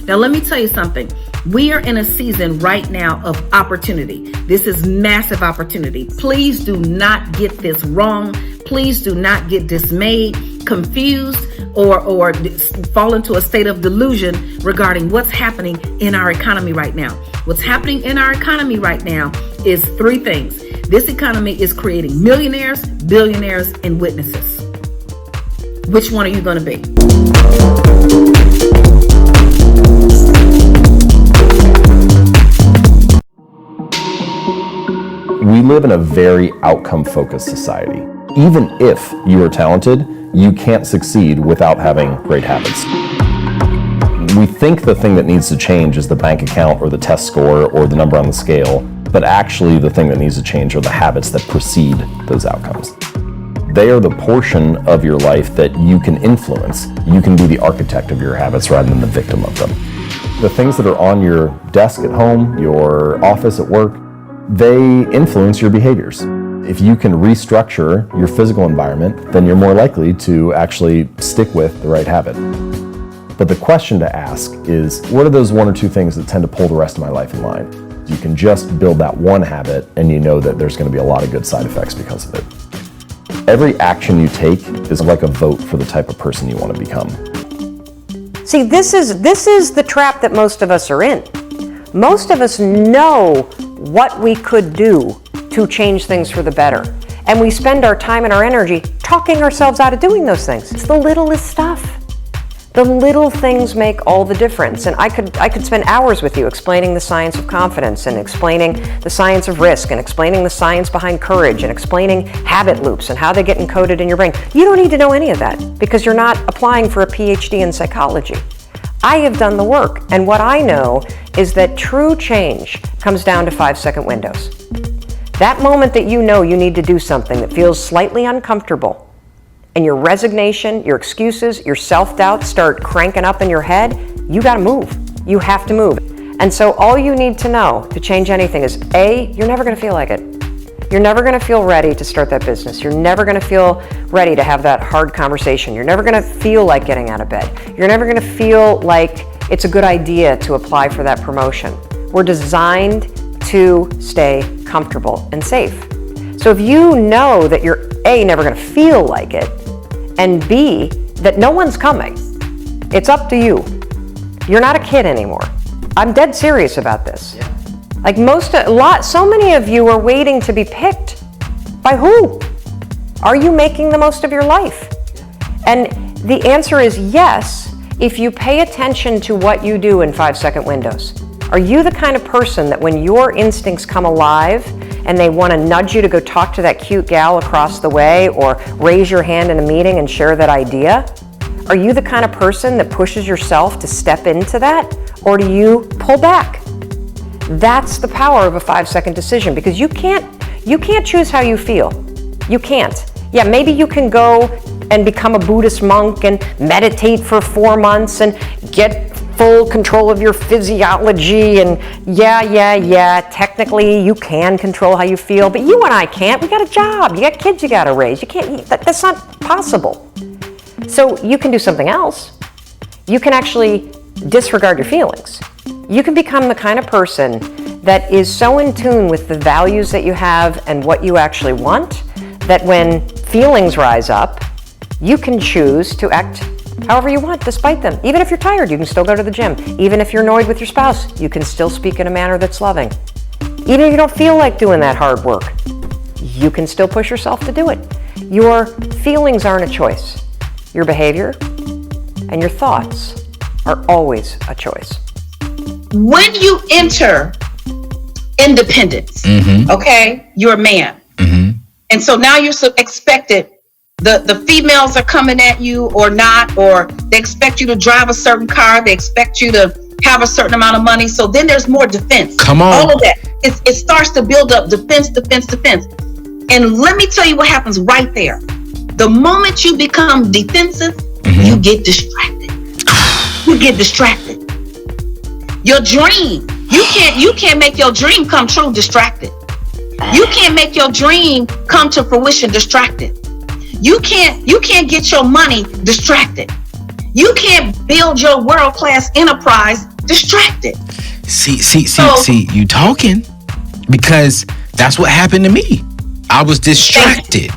Now, let me tell you something. We are in a season right now of opportunity. This is massive opportunity. Please do not get this wrong. Please do not get dismayed, confused, or fall into a state of delusion regarding what's happening in our economy right now. What's happening in our economy right now is three things. This economy is creating millionaires, billionaires, and witnesses. Which one are you going to be? We live in a very outcome-focused society. Even if you are talented, you can't succeed without having great habits. We think the thing that needs to change is the bank account or the test score or the number on the scale, but actually the thing that needs to change are the habits that precede those outcomes. They are the portion of your life that you can influence. You can be the architect of your habits rather than the victim of them. The things that are on your desk at home, your office at work, they influence your behaviors. If you can restructure your physical environment, then you're more likely to actually stick with the right habit. But the question to ask is, what are those one or two things that tend to pull the rest of my life in line? You can just build that one habit and you know that there's going to be a lot of good side effects because of it. Every action you take is like a vote for the type of person you want to become. See, this is the trap that most of us are in. Most of us know what we could do to change things for the better. And we spend our time and our energy talking ourselves out of doing those things. It's the littlest stuff. The little things make all the difference. And I could spend hours with you explaining the science of confidence and explaining the science of risk and explaining the science behind courage and explaining habit loops and how they get encoded in your brain. You don't need to know any of that because you're not applying for a PhD in psychology. I have done the work, and what I know is that true change comes down to 5-second windows. That moment that you know you need to do something that feels slightly uncomfortable, and your resignation, your excuses, your self-doubt start cranking up in your head, you gotta move. You have to move. And so all you need to know to change anything is A, you're never gonna feel like it. You're never gonna feel ready to start that business. You're never gonna feel ready to have that hard conversation. You're never gonna feel like getting out of bed. You're never gonna feel like it's a good idea to apply for that promotion. We're designed to stay comfortable and safe. So if you know that you're A, never gonna feel like it, and B, that no one's coming, it's up to you. You're not a kid anymore. I'm dead serious about this. Yeah. Like so many of you are waiting to be picked. By who? Are you making the most of your life? And the answer is yes, if you pay attention to what you do in 5-second windows. Are you the kind of person that when your instincts come alive and they want to nudge you to go talk to that cute gal across the way or raise your hand in a meeting and share that idea? Are you the kind of person that pushes yourself to step into that, or do you pull back? That's the power of a 5-second decision, because you can't choose how you feel. You can't. Yeah, maybe you can go and become a Buddhist monk and meditate for 4 months and get full control of your physiology, and yeah, technically you can control how you feel, but you and I can't. We got a job, you got kids you got to raise. You can't, that's not possible. So you can do something else. You can actually disregard your feelings. You can become the kind of person that is so in tune with the values that you have and what you actually want, that when feelings rise up, you can choose to act however you want despite them. Even if you're tired, you can still go to the gym. Even if you're annoyed with your spouse, you can still speak in a manner that's loving. Even if you don't feel like doing that hard work, you can still push yourself to do it. Your feelings aren't a choice. Your behavior and your thoughts are always a choice. When you enter independence, okay, you're a man. And so now you're so expected, the females are coming at you or not, or they expect you to drive a certain car, they expect you to have a certain amount of money. So then there's more defense. Come on. All of that. It starts to build up defense. And let me tell you what happens right there. The moment you become defensive, you get distracted. You get distracted. Your dream, you can't make your dream come true distracted. You can't make your dream come to fruition distracted. You can't get your money distracted. You can't build your world-class enterprise distracted. See, you talking, because that's what happened to me. I was distracted.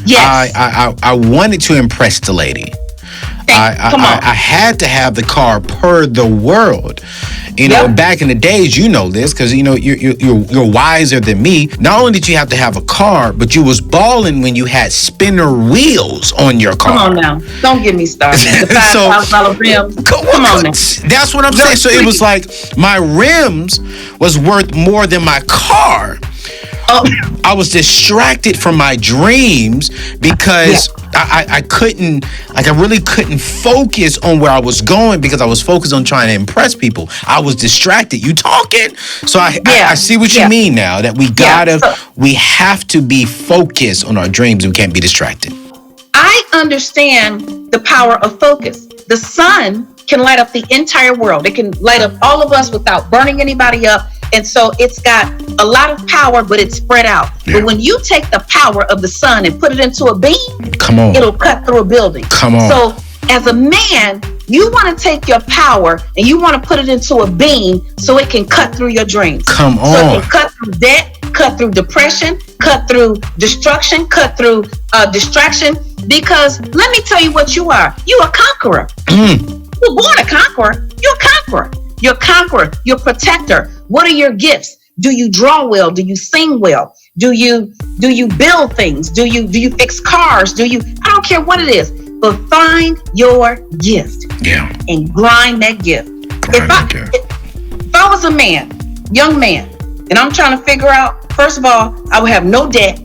Yes. I wanted to impress the lady. I had to have the car per the world. You know, back in the days, you know this, because, you know, you're wiser than me. Not only did you have to have a car, but you was balling when you had spinner wheels on your car. Come on now. Don't get me started. The $5,000 rims. Come on now. That's what I'm saying. So it was like my rims was worth more than my car. I was distracted from my dreams because I couldn't, like, I really couldn't focus on where I was going because I was focused on trying to impress people. I was distracted. You talking? So I see what you mean now, that we have to be focused on our dreams and we can't be distracted. I understand the power of focus. The sun can light up the entire world. It can light up all of us without burning anybody up. And so it's got a lot of power, but it's spread out. But when you take the power of the sun and put it into a beam, it'll cut through a building. So as a man, you want to take your power and you want to put it into a beam so it can cut through your dreams. So it can cut through debt, cut through depression, cut through destruction, cut through distraction. Because let me tell you what you are. You're a conqueror. You're born a conqueror. You're a conqueror. You're a conqueror. You're a protector. What are your gifts? Do you draw well? Do you sing well? Do you build things? Do you fix cars? I don't care what it is, but find your gift and grind that gift. If I was a young man, and I'm trying to figure out, first of all, I would have no debt.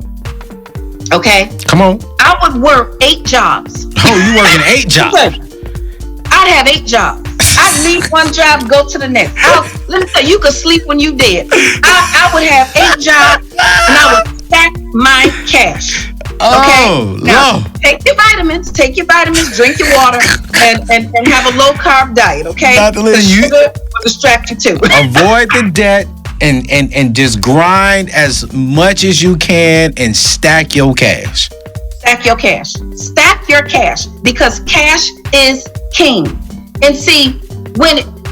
Okay? Come on. I would work 8 jobs. Oh, you working 8 jobs? I'd have 8 jobs. I'd leave one job, go to the next. Let me tell you, you could sleep when you dead. I would have 8 jobs, and I would stack my cash. Okay? Now, take your vitamins, drink your water, and have a low carb diet, okay? Sugar will distract you too. Avoid the debt and just grind as much as you can and stack your cash. Stack your cash. Stack your cash, because cash is king. And see,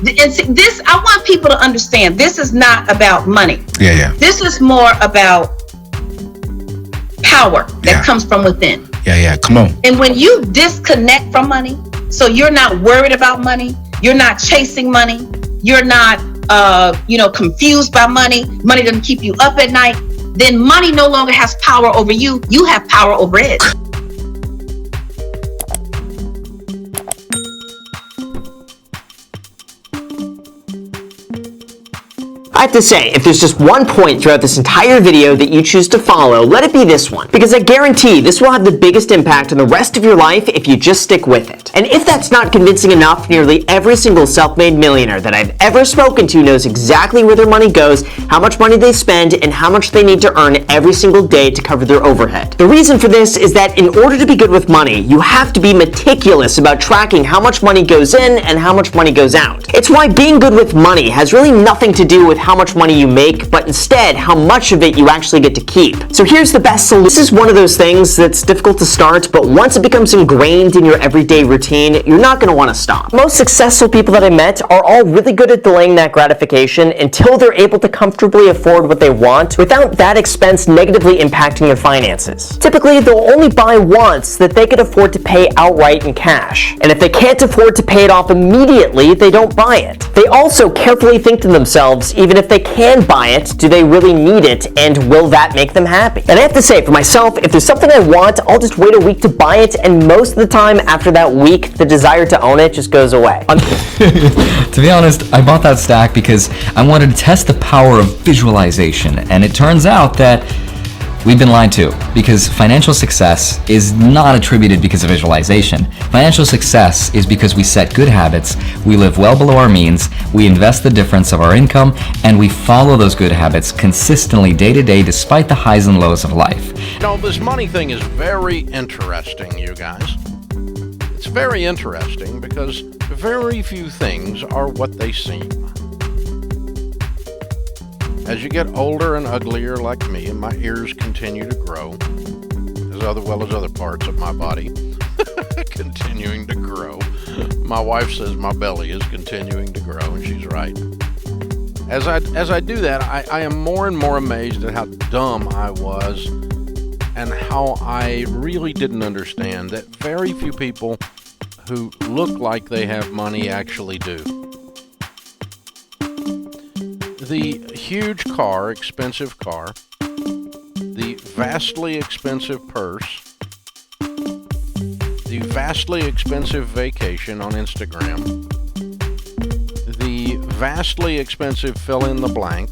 this, I want people to understand, this is not about money. This is more about power that comes from within. Come on. And when you disconnect from money, so you're not worried about money, you're not chasing money, you're not confused by money doesn't keep you up at night, then money no longer has power over you. You have power over it. I have to say, if there's just one point throughout this entire video that you choose to follow, let it be this one. Because I guarantee this will have the biggest impact on the rest of your life if you just stick with it. And if that's not convincing enough, nearly every single self-made millionaire that I've ever spoken to knows exactly where their money goes, how much money they spend, and how much they need to earn every single day to cover their overhead. The reason for this is that in order to be good with money, you have to be meticulous about tracking how much money goes in and how much money goes out. It's why being good with money has really nothing to do with how much money you make, but instead how much of it you actually get to keep. So here's the best solution. This is one of those things that's difficult to start, but once it becomes ingrained in your everyday routine, you're not going to want to stop. Most successful people that I met are all really good at delaying that gratification until they're able to comfortably afford what they want without that expense negatively impacting their finances. Typically, they'll only buy once that they could afford to pay outright in cash. And if they can't afford to pay it off immediately, they don't buy it. They also carefully think to themselves, even if they can buy it, do they really need it, and will that make them happy? And I have to say, for myself, if there's something I want, I'll just wait a week to buy it, and most of the time after that week, the desire to own it just goes away. To be honest, I bought that stack because I wanted to test the power of visualization, and it turns out that we've been lied to, because financial success is not attributed because of visualization. Financial success is because we set good habits, we live well below our means, we invest the difference of our income, and we follow those good habits consistently day to day despite the highs and lows of life. Now, this money thing is very interesting, you guys. It's very interesting because very few things are what they seem. As you get older and uglier like me, and my ears continue to grow, as well as other parts of my body, continuing to grow. My wife says my belly is continuing to grow, and she's right. As I do that, I am more and more amazed at how dumb I was and how I really didn't understand that very few people who look like they have money actually do. The huge car, expensive car, the vastly expensive purse, the vastly expensive vacation on Instagram, the vastly expensive fill in the blank,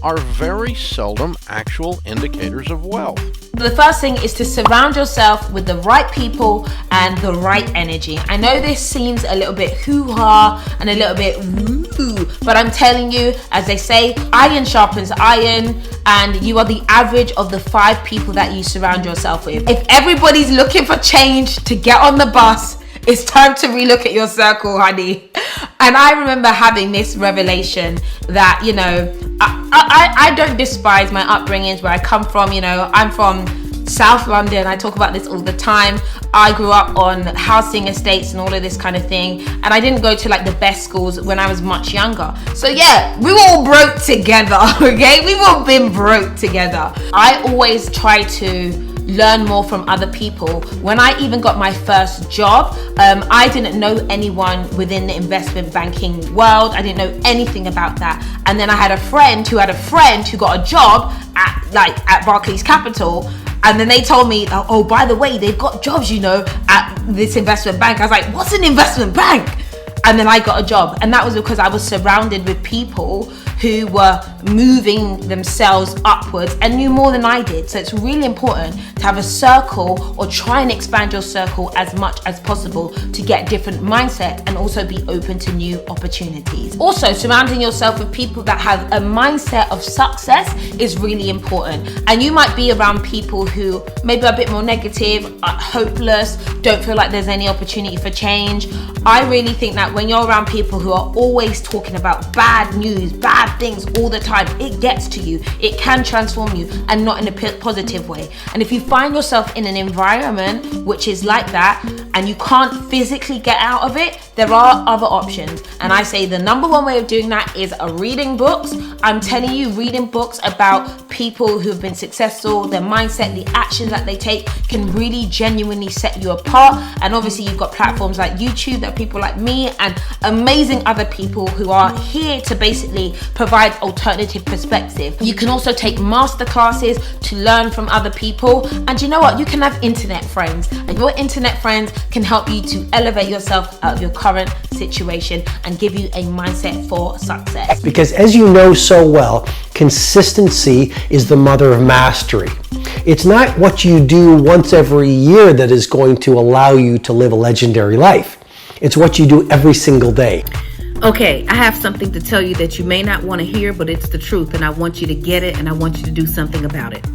are very seldom actual indicators of wealth. The first thing is to surround yourself with the right people and the right energy. I know this seems a little bit hoo-ha and a little bit woo, but I'm telling you, as they say, iron sharpens iron, and you are the average of the 5 people that you surround yourself with. If everybody's looking for change to get on the bus, it's time to relook at your circle, honey. And I remember having this revelation that, you know, I don't despise my upbringings, where I come from. You know, I'm from South London. I talk about this all the time. I grew up on housing estates and all of this kind of thing. And I didn't go to like the best schools when I was much younger. So yeah, we were all broke together, okay? We've all been broke together. I always try to learn more from other people. When I even got my first job, I didn't know anyone within the investment banking world. I didn't know anything about that. And then I had a friend who got a job at Barclays Capital. And then they told me, oh, by the way, they've got jobs, you know, at this investment bank. I was like, what's an investment bank? And then I got a job. And that was because I was surrounded with people who were moving themselves upwards and knew more than I did. So it's really important to have a circle, or try and expand your circle as much as possible to get different mindset and also be open to new opportunities. Also, surrounding yourself with people that have a mindset of success is really important. And you might be around people who maybe are a bit more negative, are hopeless, don't feel like there's any opportunity for change. I really think that when you're around people who are always talking about bad news, bad things all the time, it gets to you. It can transform you, and not in a positive way. And if you find yourself in an environment which is like that and you can't physically get out of it, there are other options. And I say the number one way of doing that is reading books. I'm telling you, reading books about people who have been successful, their mindset, the actions that they take can really genuinely set you apart. And obviously you've got platforms like YouTube that people like me and amazing other people who are here to basically provide alternative perspective. You can also take masterclasses to learn from other people. And you know what? You can have internet friends, and your internet friends can help you to elevate yourself out of your current situation and give you a mindset for success. Because as you know so well, consistency is the mother of mastery. It's not what you do once every year that is going to allow you to live a legendary life. It's what you do every single day. Okay, I have something to tell you that you may not want to hear, but it's the truth, and I want you to get it, and I want you to do something about it.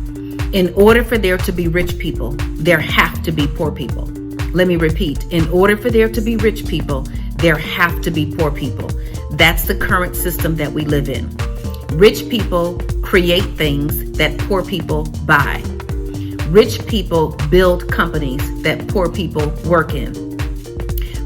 In order for there to be rich people, there have to be poor people. Let me repeat. In order for there to be rich people, there have to be poor people. That's the current system that we live in. Rich people create things that poor people buy. Rich people build companies that poor people work in.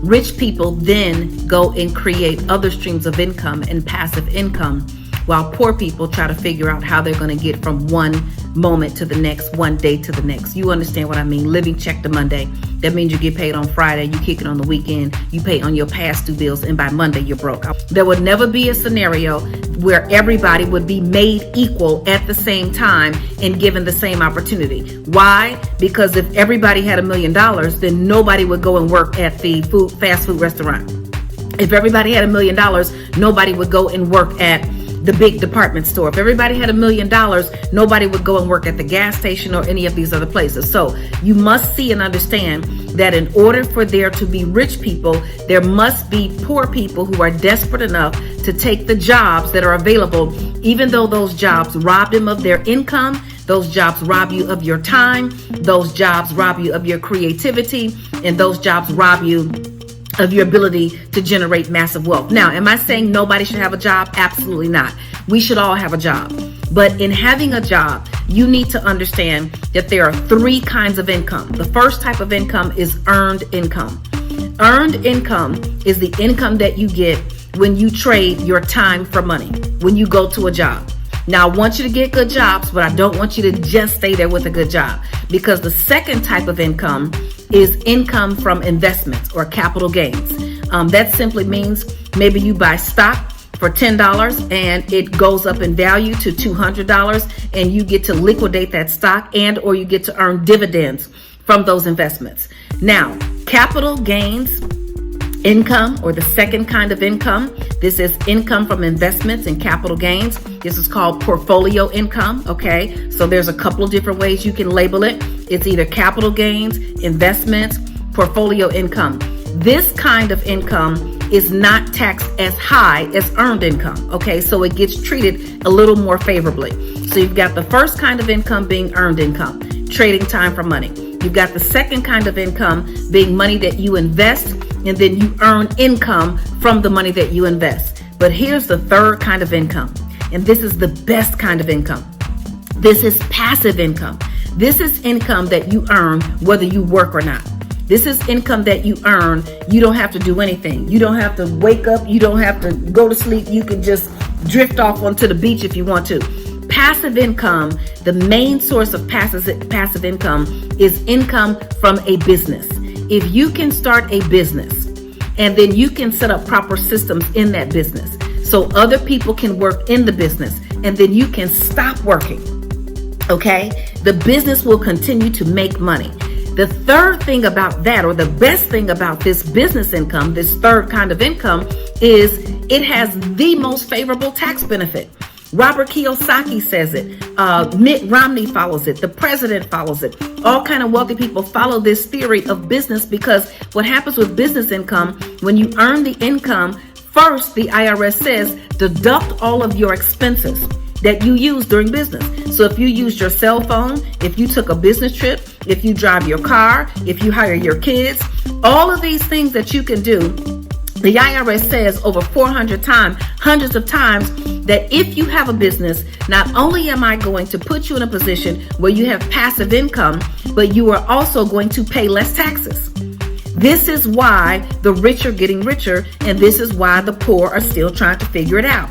Rich people then go and create other streams of income and passive income, while poor people try to figure out how they're going to get from one moment to the next, one day to the next. You understand what I mean? Living check to Monday. That means you get paid on Friday, you kick it on the weekend, you pay on your past due bills, and by Monday you're broke. There would never be a scenario where everybody would be made equal at the same time and given the same opportunity. Why? Because if everybody had $1 million, then nobody would go and work at the fast food restaurant. If everybody had $1 million, nobody would go and work at the big department store. If everybody had $1 million, nobody would go and work at the gas station or any of these other places. So you must see and understand that in order for there to be rich people, there must be poor people who are desperate enough to take the jobs that are available, even though those jobs rob them of their income. Those jobs rob you of your time. Those jobs rob you of your creativity, and those jobs rob you of your ability to generate massive wealth. Now, am I saying nobody should have a job? Absolutely not. We should all have a job. But in having a job, you need to understand that there are 3 kinds of income. The first type of income is earned income. Earned income is the income that you get when you trade your time for money, when you go to a job. Now, I want you to get good jobs, but I don't want you to just stay there with a good job, because the second type of income is income from investments or capital gains. That simply means maybe you buy stock for $10 and it goes up in value to $200, and you get to liquidate that stock, and or you get to earn dividends from those investments. Now, capital gains income, or the second kind of income, this is income from investments and capital gains. This is called portfolio income, okay? So there's a couple of different ways you can label it. It's either capital gains, investments, portfolio income. This kind of income is not taxed as high as earned income, okay? So it gets treated a little more favorably. So you've got the first kind of income being earned income, trading time for money. You've got the second kind of income being money that you invest, and then you earn income from the money that you invest. But here's the third kind of income, and this is the best kind of income. This is passive income. This is income that you earn whether you work or not. This is income that you earn. You don't have to do anything. You don't have to wake up. You don't have to go to sleep. You can just drift off onto the beach if you want to. Passive income, the main source of passive income is income from a business. If you can start a business and then you can set up proper systems in that business so other people can work in the business, and then you can stop working, okay? The business will continue to make money. The third thing about that, or the best thing about this business income, this third kind of income, is it has the most favorable tax benefit. Robert Kiyosaki says it. Mitt Romney follows it. The president follows it. All kind of wealthy people follow this theory of business, because what happens with business income, when you earn the income, first the IRS says deduct all of your expenses that you use during business. So if you used your cell phone, if you took a business trip, if you drive your car, if you hire your kids, all of these things that you can do, the IRS says over 400 times, hundreds of times, that if you have a business, not only am I going to put you in a position where you have passive income, but you are also going to pay less taxes. This is why the rich are getting richer, and this is why the poor are still trying to figure it out.